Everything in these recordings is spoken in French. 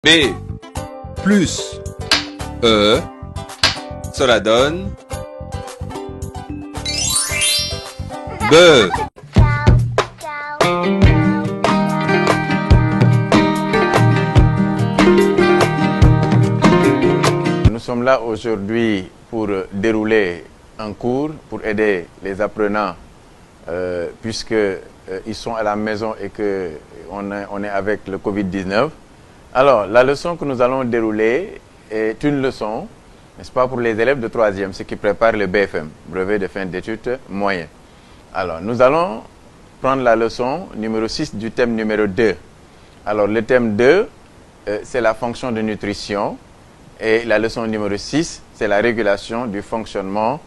B plus E, cela donne B. Nous sommes là aujourd'hui pour dérouler un cours pour aider les apprenants puisque ils sont à la maison et que on est avec le Covid-19. Alors, la leçon que nous allons dérouler est une leçon, n'est-ce pas, pour les élèves de 3e, ceux qui préparent le BFM, brevet de fin d'études moyen. Alors, nous allons prendre la leçon numéro 6 du thème numéro 2. Alors, le thème 2, c'est la fonction de nutrition. Et la leçon numéro 6, c'est la régulation du fonctionnement,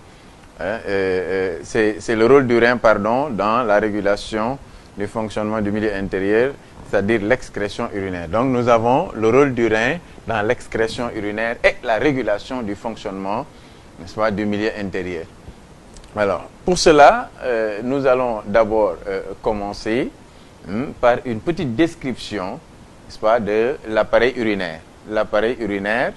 c'est le rôle du rein, dans la régulation du fonctionnement du milieu intérieur, c'est-à-dire l'excrétion urinaire. Donc nous avons le rôle du rein dans l'excrétion urinaire et la régulation du fonctionnement, n'est-ce pas, du milieu intérieur. Alors, pour cela, nous allons d'abord commencer par une petite description, n'est-ce pas, de l'appareil urinaire. L'appareil urinaire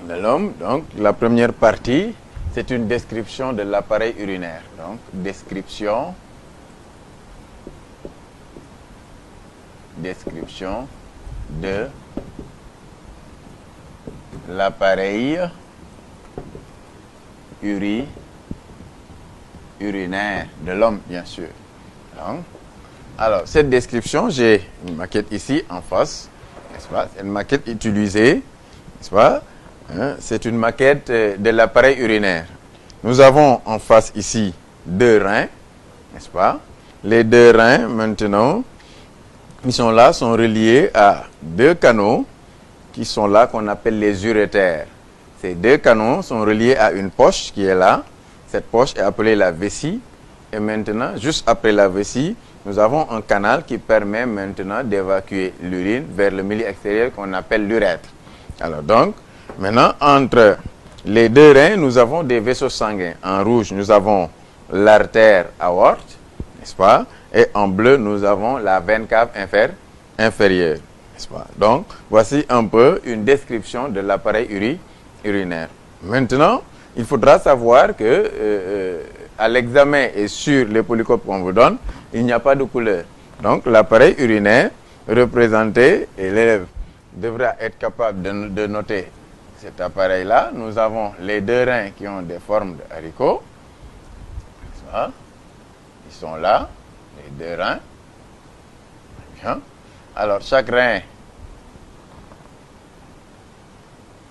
de l'homme, donc la première partie, c'est une description de l'appareil urinaire. Donc, description de l'appareil urinaire de l'homme, bien sûr. Donc, alors, cette description, j'ai une maquette ici en face, n'est-ce pas? C'est une maquette utilisée, n'est-ce pas? C'est une maquette de l'appareil urinaire. Nous avons en face ici deux reins, n'est-ce pas? Les deux reins, maintenant, ils sont là, sont reliés à deux canaux qui sont là, qu'on appelle les urétères. Ces deux canaux sont reliés à une poche qui est là. Cette poche est appelée la vessie. Et maintenant, juste après la vessie, nous avons un canal qui permet maintenant d'évacuer l'urine vers le milieu extérieur qu'on appelle l'urètre. Alors donc, maintenant, entre les deux reins, nous avons des vaisseaux sanguins. En rouge, nous avons l'artère aorte, n'est-ce pas? Et en bleu, nous avons la veine cave inférieure, n'est-ce pas? Donc, voici un peu une description de l'appareil urinaire. Maintenant, il faudra savoir que à l'examen et sur les polycopes qu'on vous donne, il n'y a pas de couleur. Donc, l'appareil urinaire représenté, et l'élève devra être capable de noter cet appareil-là. Nous avons les deux reins qui ont des formes de haricots. Ils sont là, les deux reins. Bien. Alors, chaque rein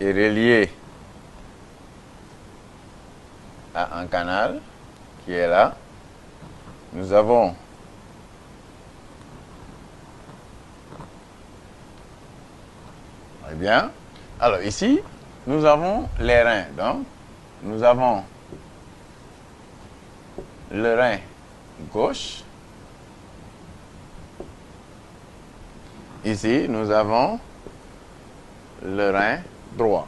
est relié à un canal qui est là. Nous avons bien. Alors ici, nous avons les reins. Donc, nous avons le rein gauche. Ici, nous avons le rein droit.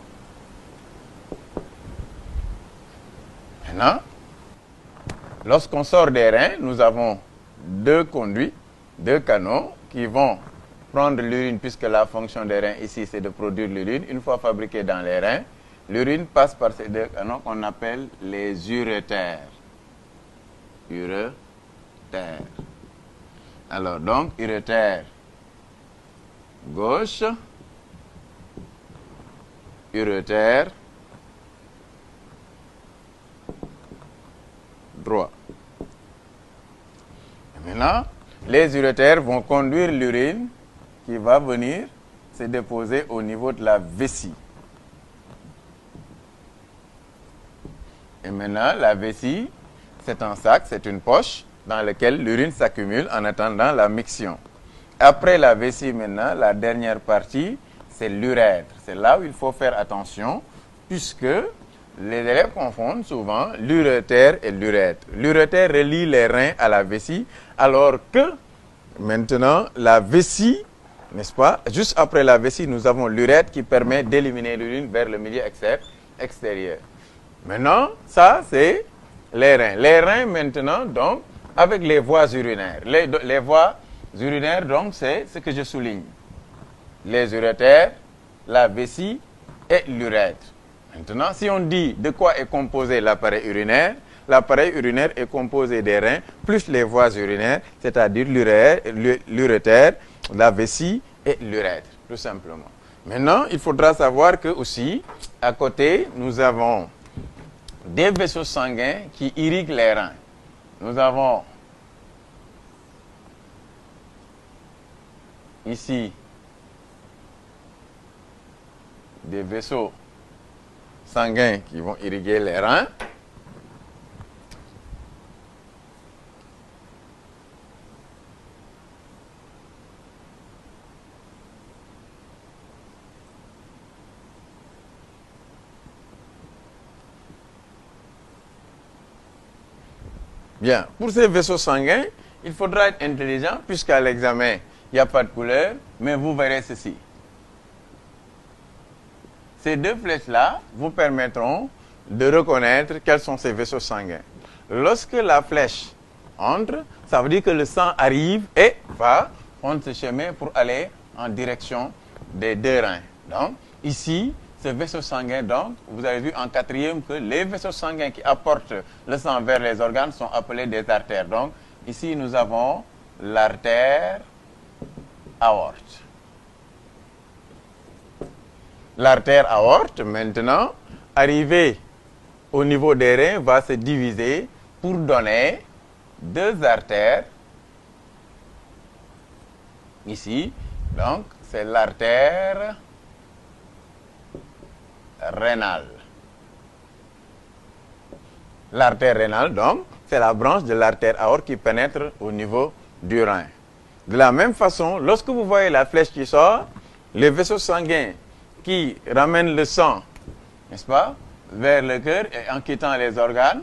Maintenant, lorsqu'on sort des reins, nous avons deux conduits, deux canaux qui vont prendre l'urine, puisque la fonction des reins ici, c'est de produire l'urine. Une fois fabriquée dans les reins, l'urine passe par ces deux canaux qu'on appelle les urétères. Urétères. Alors, donc, urétère gauche, urétère droit. Et maintenant, les urétères vont conduire l'urine qui va venir se déposer au niveau de la vessie. Et maintenant, la vessie, c'est un sac, c'est une poche dans laquelle l'urine s'accumule en attendant la miction. Après la vessie, maintenant, la dernière partie, c'est l'urètre. C'est là où il faut faire attention, puisque les élèves confondent souvent l'urétère et l'urètre. L'urétère relie les reins à la vessie, alors que maintenant, la vessie, n'est-ce pas? Juste après la vessie, nous avons l'urètre qui permet d'éliminer l'urine vers le milieu extérieur. Maintenant, ça, c'est les reins. Les reins, maintenant, donc, avec les voies urinaires. Les voies urinaires, donc, c'est ce que je souligne. les urétères, la vessie et l'urètre. Maintenant, si on dit de quoi est composé l'appareil urinaire est composé des reins plus les voies urinaires, c'est-à-dire l'urétère, la vessie et l'urètre, tout simplement. Maintenant, il faudra savoir que aussi, à côté, nous avons des vaisseaux sanguins qui irriguent les reins. Nous avons ici des vaisseaux sanguins qui vont irriguer les reins. Bien, pour ces vaisseaux sanguins, il faudra être intelligent puisqu'à l'examen, il n'y a pas de couleur, mais vous verrez ceci. Ces deux flèches-là vous permettront de reconnaître quels sont ces vaisseaux sanguins. Lorsque la flèche entre, ça veut dire que le sang arrive et va prendre ce chemin pour aller en direction des deux reins. Donc, ici, ce vaisseau sanguin, donc, vous avez vu en quatrième que les vaisseaux sanguins qui apportent le sang vers les organes sont appelés des artères. Donc, ici, nous avons l'artère aorte. L'artère aorte, maintenant, arrivée au niveau des reins, va se diviser pour donner deux artères. Ici, donc, c'est l'artère rénale. L'artère rénale, donc, c'est la branche de l'artère aorte qui pénètre au niveau du rein. De la même façon, lorsque vous voyez la flèche qui sort, les vaisseaux sanguins qui ramènent le sang, n'est-ce pas, vers le cœur et en quittant les organes,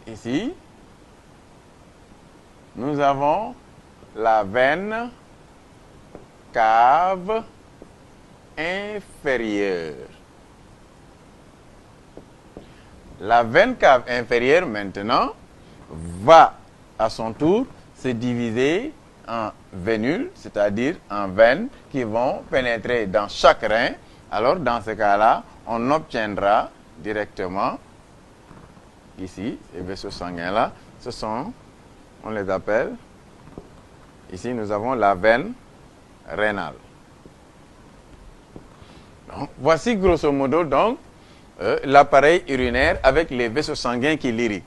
ici, nous avons la veine cave inférieure. La veine cave inférieure, maintenant, va à son tour se diviser en vénules, c'est-à-dire en veines qui vont pénétrer dans chaque rein. Alors, dans ce cas-là, on obtiendra directement, ici, ces vaisseaux sanguins-là, ce sont, on les appelle, ici, nous avons la veine rénale. Donc, voici grosso modo, donc, l'appareil urinaire avec les vaisseaux sanguins qui l'irriguent.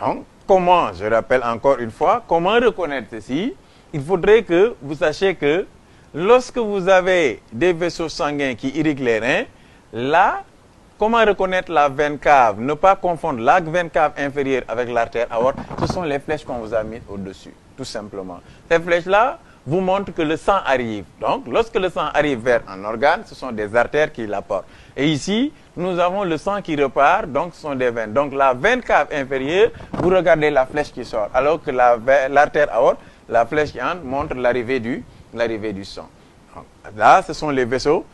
Donc, comment, je rappelle encore une fois, comment reconnaître ceci? Il faudrait que vous sachiez que lorsque vous avez des vaisseaux sanguins qui irriguent les reins, là, comment reconnaître la veine cave? Ne pas confondre la veine cave inférieure avec l'artère aorte. Ce sont les flèches qu'on vous a mises au-dessus, tout simplement. Ces flèches-là vous montrent que le sang arrive. Donc, lorsque le sang arrive vers un organe, ce sont des artères qui l'apportent. Et ici, nous avons le sang qui repart, donc ce sont des veines. Donc, la veine cave inférieure, vous regardez la flèche qui sort, alors que l'artère aorte, la flèche qui entre, montre l'arrivée du sang. Donc, là, ce sont les vaisseaux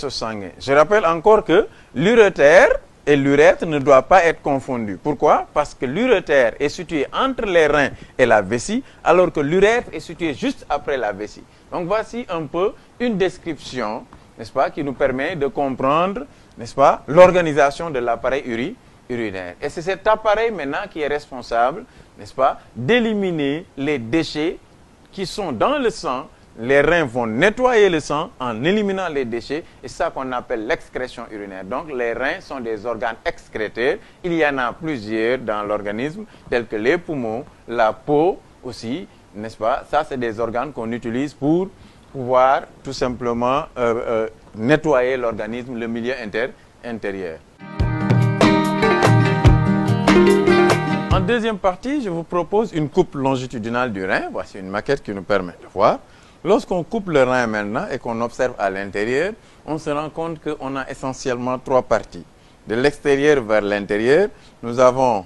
sanguins. Je rappelle encore que l'urétère et l'urètre ne doivent pas être confondus. Pourquoi? Parce que l'urétère est situé entre les reins et la vessie, alors que l'urètre est situé juste après la vessie. Donc, voici un peu une description, n'est-ce pas, qui nous permet de comprendre, n'est-ce pas, l'organisation de l'appareil urinaire. Et c'est cet appareil maintenant qui est responsable, n'est-ce pas, d'éliminer les déchets qui sont dans le sang. Les reins vont nettoyer le sang en éliminant les déchets, et c'est ça qu'on appelle l'excrétion urinaire. Donc, les reins sont des organes excréteurs. Il y en a plusieurs dans l'organisme, tels que les poumons, la peau aussi, n'est-ce pas? Ça, c'est des organes qu'on utilise pour pouvoir tout simplement nettoyer l'organisme, le milieu intérieur. En deuxième partie, je vous propose une coupe longitudinale du rein. Voici une maquette qui nous permet de voir. Lorsqu'on coupe le rein maintenant et qu'on observe à l'intérieur, on se rend compte qu'on a essentiellement trois parties. De l'extérieur vers l'intérieur, nous avons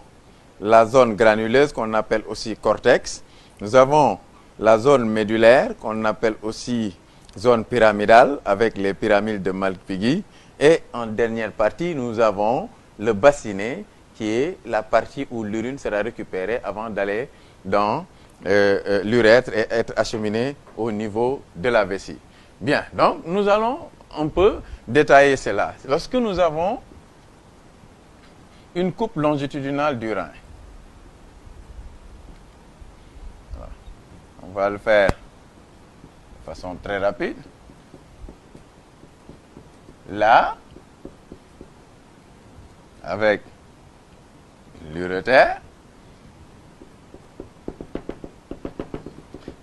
la zone granuleuse qu'on appelle aussi cortex. Nous avons la zone médulaire qu'on appelle aussi zone pyramidale avec les pyramides de Malpighi. Et en dernière partie, nous avons le bassinet qui est la partie où l'urine sera récupérée avant d'aller dans l'urètre et être acheminé au niveau de la vessie. Bien, donc nous allons un peu détailler cela. Lorsque nous avons une coupe longitudinale du rein, voilà. On va le faire de façon très rapide. Là, avec l'urétère.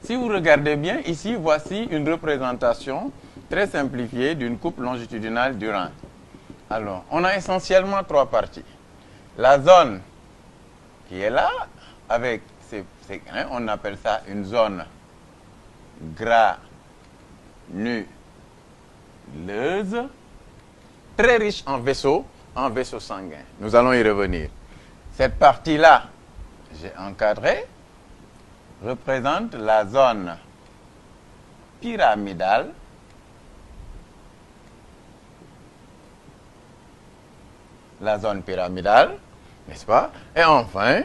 Si vous regardez bien, ici, voici une représentation très simplifiée d'une coupe longitudinale du rein. Alors, on a essentiellement trois parties. La zone qui est là, avec ces grains, on appelle ça une zone granuleuse, très riche en vaisseaux sanguins. Nous allons y revenir. Cette partie-là, j'ai encadré, représente la zone pyramidale. La zone pyramidale, n'est-ce pas? Et enfin,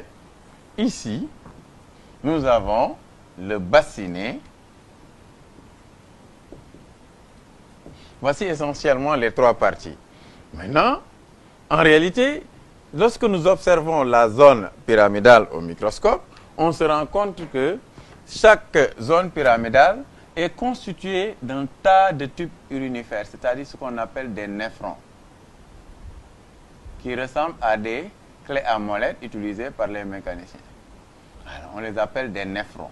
ici, nous avons le bassinet. Voici essentiellement les trois parties. Maintenant, en réalité, lorsque nous observons la zone pyramidale au microscope, on se rend compte que chaque zone pyramidale est constituée d'un tas de tubes urinifères, c'est-à-dire ce qu'on appelle des néphrons, qui ressemblent à des clés à molette utilisées par les mécaniciens. Alors, on les appelle des néphrons.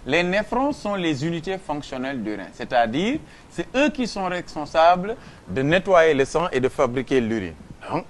Les néphrons sont les unités fonctionnelles du rein, c'est-à-dire c'est eux qui sont responsables de nettoyer le sang et de fabriquer l'urine. Donc,